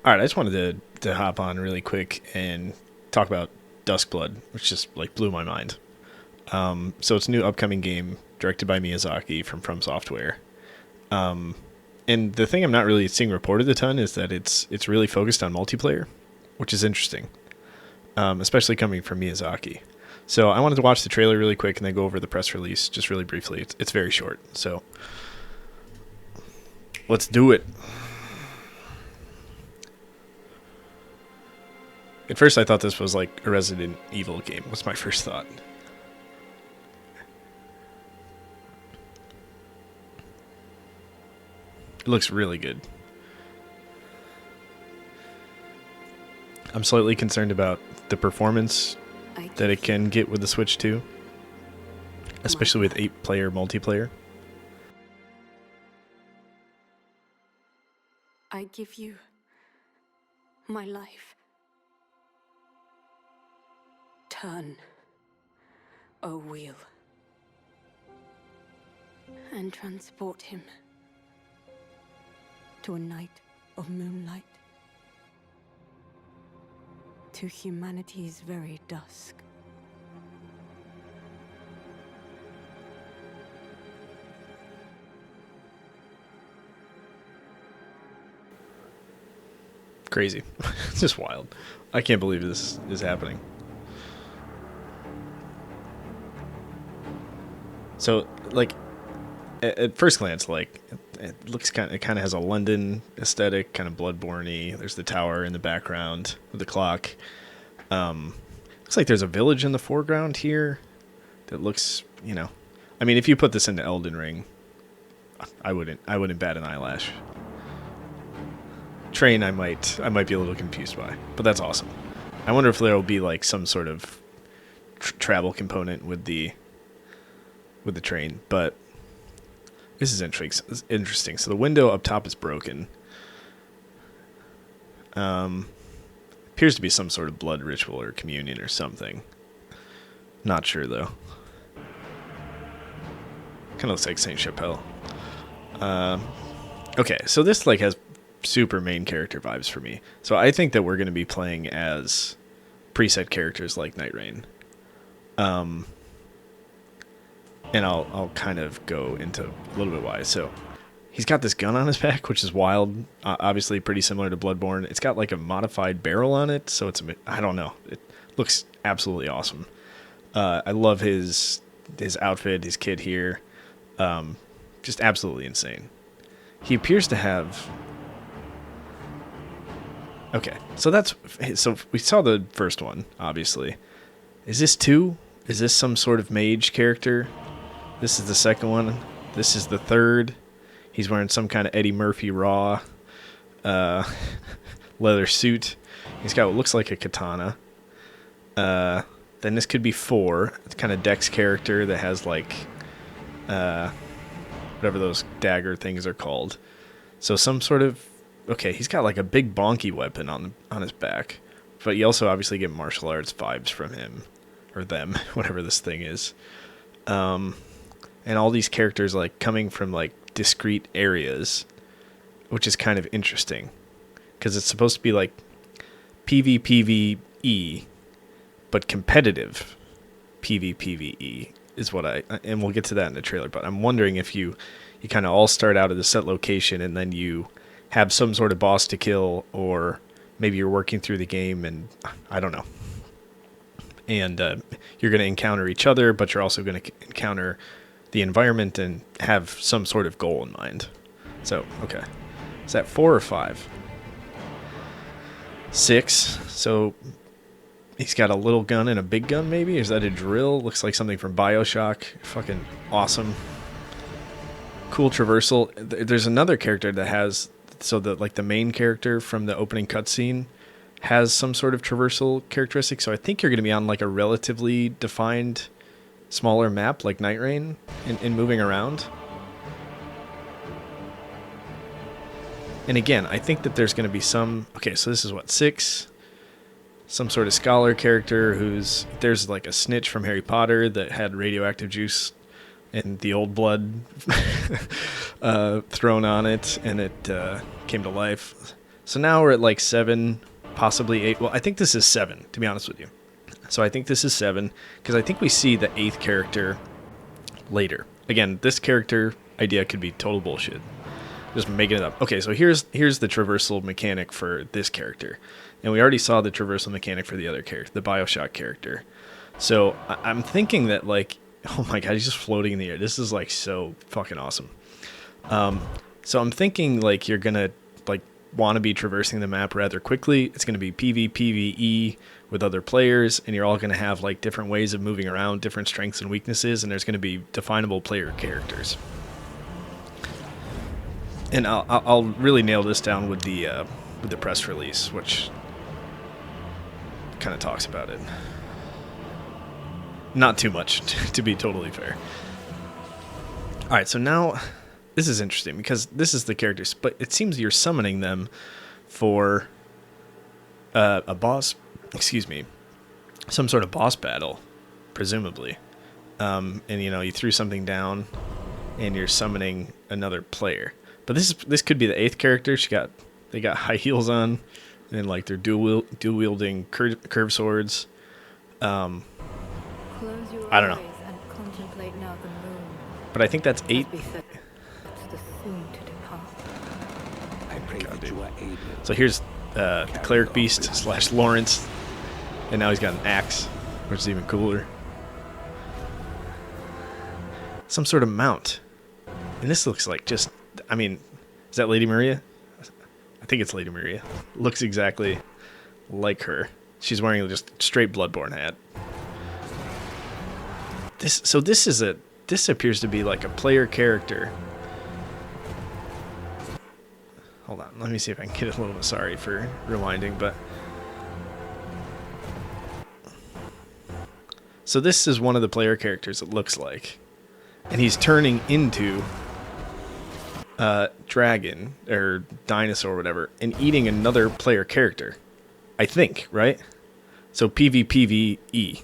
All right, I just wanted to hop on really quick and talk about Duskblood, which just like blew my mind. So it's a new upcoming game directed by Miyazaki from FromSoftware. And the thing I'm not really seeing reported a ton is that it's really focused on multiplayer, which is interesting, especially coming from Miyazaki. So I wanted to watch the trailer really quick and then go over the press release just really briefly. It's very short, so let's do it. At first I thought this was like a Resident Evil game, was my first thought. It looks really good. I'm slightly concerned about the performance that it can get with the Switch 2, especially with 8-player multiplayer. I give you my life. Turn, O wheel, and transport him to a night of moonlight, to humanity's very dusk. Crazy. It's just wild. I can't believe this is happening. So, like, at first glance, like, it looks it kind of has a London aesthetic, kind of Bloodborne-y. There's the tower in the background with the clock. Looks like there's a village in the foreground here that looks, I mean, if you put this into Elden Ring, I wouldn't bat an eyelash. Train, I might be a little confused by, but that's awesome. I wonder if there will be like some sort of travel component with the train, but this is interesting. So the window up top is broken. Appears to be some sort of blood ritual or communion or something. Not sure though. Kind of looks like Saint Chapelle. Okay, so this like has super main character vibes for me. So I think that we're going to be playing as preset characters like Night Rain. And I'll kind of go into a little bit why. So he's got this gun on his back, which is wild. Obviously pretty similar to Bloodborne. It's got like a modified barrel on it, so I don't know. It looks absolutely awesome. I love his outfit, his kit here. Just absolutely insane. He appears to have... Okay, so we saw the first one, obviously. Is this 2? Is this some sort of mage character? This is the second one. This is the third. He's wearing some kind of Eddie Murphy Raw leather suit. He's got what looks like a katana. Then this could be 4. It's kind of Dex character that has like whatever those dagger things are called. So some sort of... Okay, he's got like a big bonky weapon on his back. But you also obviously get martial arts vibes from him. Or them, whatever this thing is. And all these characters like coming from like discrete areas, which is kind of interesting. Because it's supposed to be like PvPvE, but competitive PvPvE is what and we'll get to that in the trailer, but I'm wondering if you kind of all start out at a set location and then you have some sort of boss to kill, or maybe you're working through the game and I don't know. And you're going to encounter each other, but you're also going to encounter the environment and have some sort of goal in mind. So, okay. Is that 4 or 5? 6. So he's got a little gun and a big gun, maybe? Is that a drill? Looks like something from BioShock. Fucking awesome. Cool traversal. There's another character that has... So the main character from the opening cutscene has some sort of traversal characteristic. So I think you're going to be on like a relatively defined smaller map like Night Rain in moving around. And again, I think that there's going to be some... Okay, so this is what, 6? Some sort of scholar character there's like a snitch from Harry Potter that had radioactive juice and the old blood thrown on it, and it came to life. So now we're at like 7, possibly 8. Well, I think this is 7, to be honest with you. So I think this is 7, because I think we see the 8th character later. Again, this character idea could be total bullshit. Just making it up. Okay, so here's the traversal mechanic for this character. And we already saw the traversal mechanic for the other character, the Bioshock character. So I'm thinking that, like, oh my god, he's just floating in the air. This is, like, so fucking awesome. So I'm thinking, like, you're gonna, like, want to be traversing the map rather quickly. It's gonna be PvPvE with other players, and you're all gonna have, like, different ways of moving around, different strengths and weaknesses, and there's gonna be definable player characters. And I'll really nail this down with the press release, which kind of talks about it. Not too much, to be totally fair. All right, so now this is interesting because this is the characters, but it seems you're summoning them for a boss. Excuse me, some sort of boss battle, presumably. And you threw something down, and you're summoning another player. But this could be the 8th character. They got high heels on, and like they're dual wielding curved swords. Close your I don't know. eyes and contemplate now the moon. But I think that's 8. Be fair, it's the soon to depart. I pray that you are able. So here's the cleric beast / Lawrence, and now he's got an axe, which is even cooler. Some sort of mount, and this looks like just. I mean, is that Lady Maria? I think it's Lady Maria. Looks exactly like her. She's wearing just straight Bloodborne hat. This appears to be like a player character. Hold on, let me see if I can get a little bit. Sorry for rewinding, but so this is one of the player characters. It looks like, and he's turning into dragon or dinosaur or whatever and eating another player character, I think, right? So PvPvE.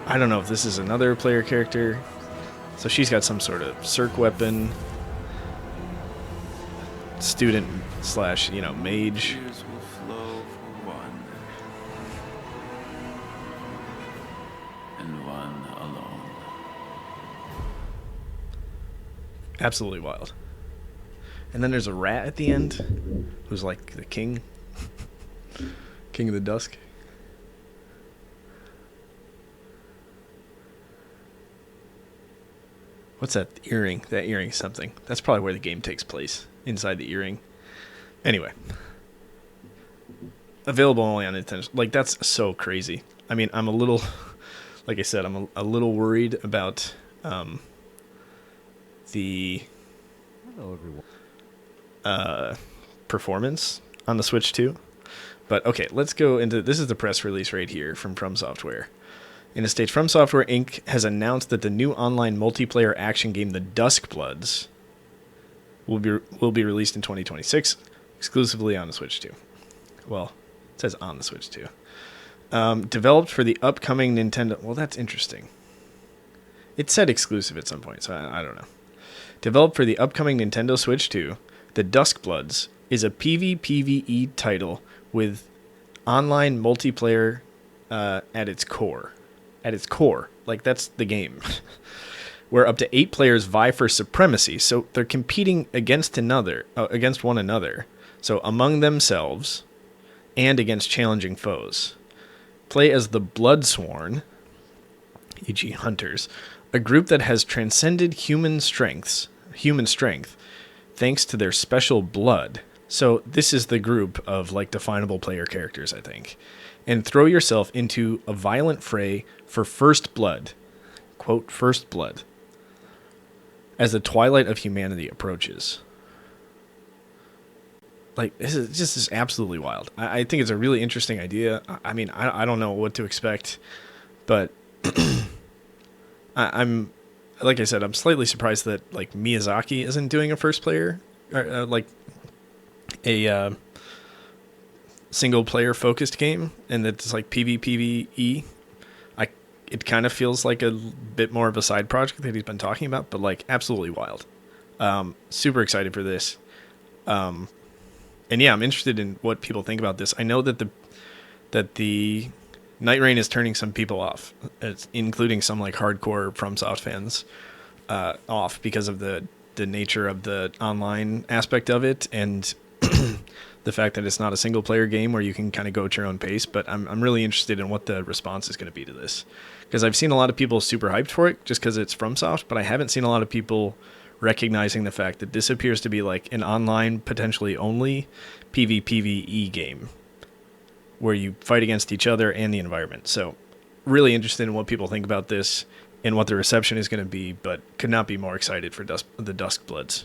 I don't know if this is another player character. So she's got some sort of circ weapon, student / mage. Tears will flow for one, and one alone. Absolutely wild. And then there's a rat at the end who's like the king. King of the Dusk. What's that earring? That earring's something. That's probably where the game takes place. Inside the earring. Anyway. Available only on Nintendo. Like, that's so crazy. I mean, I'm a little... Like I said, I'm a little worried about the performance on the Switch 2. But okay, let's go into... This is the press release right here from FromSoftware. In a stage, FromSoftware Inc. has announced that the new online multiplayer action game, the DUSKBLOODS, will be released in 2026, exclusively on the Switch 2. Well, it says on the Switch 2. Developed for the upcoming Nintendo... Well, that's interesting. It said exclusive at some point, so I don't know. Developed for the upcoming Nintendo Switch 2, the DUSKBLOODS is a PvPvE title with online multiplayer at its core. At its core. Like, that's the game. Where up to 8 players vie for supremacy. So they're competing against one another. So among themselves and against challenging foes. Play as the Bloodsworn, e.g. hunters, a group that has transcended human strength, thanks to their special blood. So this is the group of, like, definable player characters, I think. And throw yourself into a violent fray for first blood. Quote, first blood. As the twilight of humanity approaches. Like, this is absolutely wild. I think it's a really interesting idea. I mean, I don't know what to expect. But I'm, like I said, I'm slightly surprised that, like, Miyazaki isn't doing a first player. Like, a... single player focused game, and it's like PvPvE. It kind of feels like a bit more of a side project that he's been talking about, but like absolutely wild. Super excited for this. And yeah, I'm interested in what people think about this. I know that the Night Rain is turning some people off, including some like hardcore FromSoft fans, off because of the nature of the online aspect of it, and the fact that it's not a single player game where you can kind of go at your own pace. But I'm really interested in what the response is going to be to this, because I've seen a lot of people super hyped for it just because it's FromSoft, but I haven't seen a lot of people recognizing the fact that this appears to be like an online, potentially only PvPvE game where you fight against each other and the environment. So really interested in what people think about this and what the reception is going to be, but could not be more excited for the DUSKBLOODS.